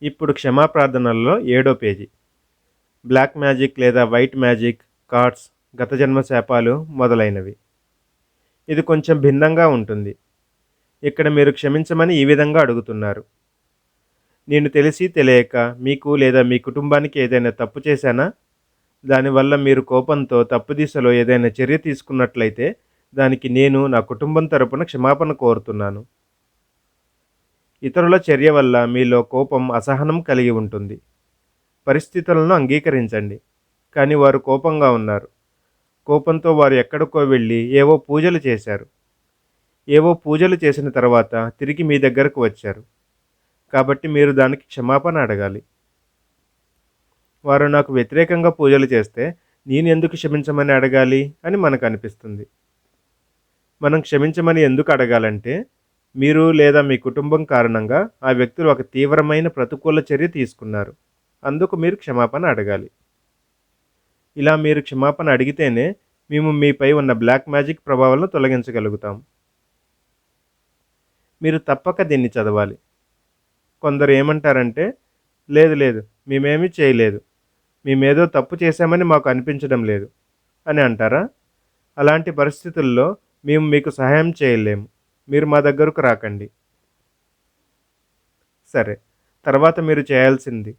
ఇప్పుడు క్షమాప్రార్థనల్లో ఏడో page. Black magic లేదా వైట్ మ్యాజిక్, కార్డ్స్, గత జన్మ శాపాలు మొదలైనవి. ఇది కొంచెం భిన్నంగా ఉంటుంది. ఇక్కడ మీరు క్షమించమని ఈ విధంగా అడుగుతున్నారు: నేను తెలిసి తెలియక మీకు లేదా మీ కుటుంబానికి ఏదైనా తప్పు చేశానా? దానివల్ల మీరు కోపంతో తప్పుదిశలో ఏదైనా చర్య తీసుకున్నట్లయితే దానికి నేను నా కుటుంబం తరపున క్షమాపణ కోరుతున్నాను. ఇతరుల చర్య వల్ల మీలో కోపం, అసహనం కలిగి ఉంటుంది. పరిస్థితులను అంగీకరించండి. కానీ వారు కోపంగా ఉన్నారు. కోపంతో వారు ఎక్కడికో వెళ్ళి ఏవో పూజలు చేశారు. ఏవో పూజలు చేసిన తర్వాత తిరిగి మీ దగ్గరకు వచ్చారు. కాబట్టి మీరు దానికి క్షమాపణ అడగాలి. వారు నాకు వ్యతిరేకంగా పూజలు చేస్తే నేను ఎందుకు క్షమించమని అడగాలి అని మనకు అనిపిస్తుంది. మనం క్షమించమని ఎందుకు అడగాలంటే, మీరు లేదా మీ కుటుంబం కారణంగా ఆ వ్యక్తులు ఒక తీవ్రమైన ప్రతికూల చర్య తీసుకున్నారు. అందుకు మీరు క్షమాపణ అడగాలి. ఇలా మీరు క్షమాపణ అడిగితేనే మేము మీపై ఉన్న బ్లాక్ మ్యాజిక్ ప్రభావాలను తొలగించగలుగుతాం. మీరు తప్పక దీన్ని చదవాలి. కొందరు ఏమంటారంటే, లేదు లేదు, మేమేమీ చేయలేదు, మేమేదో తప్పు చేశామని మాకు అనిపించడం లేదు అని అంటారా? అలాంటి పరిస్థితుల్లో మేము మీకు సహాయం చేయలేము. మీరు మా దగ్గరకు రాకండి. సరే, తర్వాత మీరు చేయాల్సింది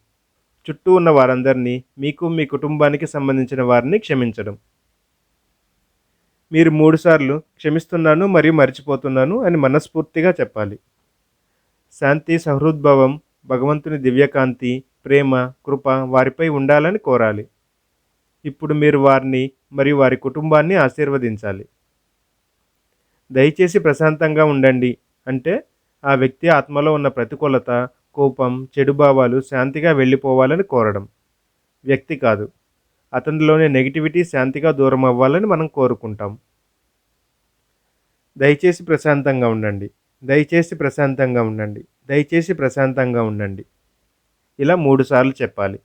చుట్టూ ఉన్న వారందరినీ, మీకు మీ కుటుంబానికి సంబంధించిన వారిని క్షమించడం. మీరు 3 సార్లు క్షమిస్తున్నాను మరియు మర్చిపోతున్నాను అని మనస్ఫూర్తిగా చెప్పాలి. శాంతి, సహృద్భావం, భగవంతుని దివ్యకాంతి, ప్రేమ, కృప వారిపై ఉండాలని కోరాలి. ఇప్పుడు మీరు వారిని మరియు వారి కుటుంబాన్ని ఆశీర్వదించాలి. దయచేసి ప్రశాంతంగా ఉండండి అంటే ఆ వ్యక్తి ఆత్మలో ఉన్న ప్రతికూలత, కోపం, చెడు భావాలు శాంతిగా వెళ్ళిపోవాలని కోరడం. వ్యక్తి కాదు. అతనిలోని నెగిటివిటీ శాంతిగా దూరం అవ్వాలని మనం కోరుకుంటాం. దయచేసి ప్రశాంతంగా ఉండండి, దయచేసి ప్రశాంతంగా ఉండండి, దయచేసి ప్రశాంతంగా ఉండండి. ఇలా 3 సార్లు చెప్పాలి.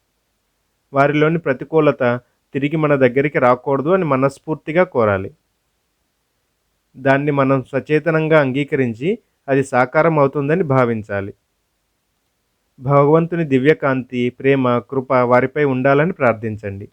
వారిలోని ప్రతికూలత తిరిగి మన దగ్గరికి రాకూడదు అని మనస్ఫూర్తిగా కోరాలి. దాన్ని మనం సచేతనంగా అంగీకరించి అది సాకారం అవుతుందని భావించాలి. భగవంతుని దివ్యకాంతి, ప్రేమ, కృప వారిపై ఉండాలని ప్రార్థించండి.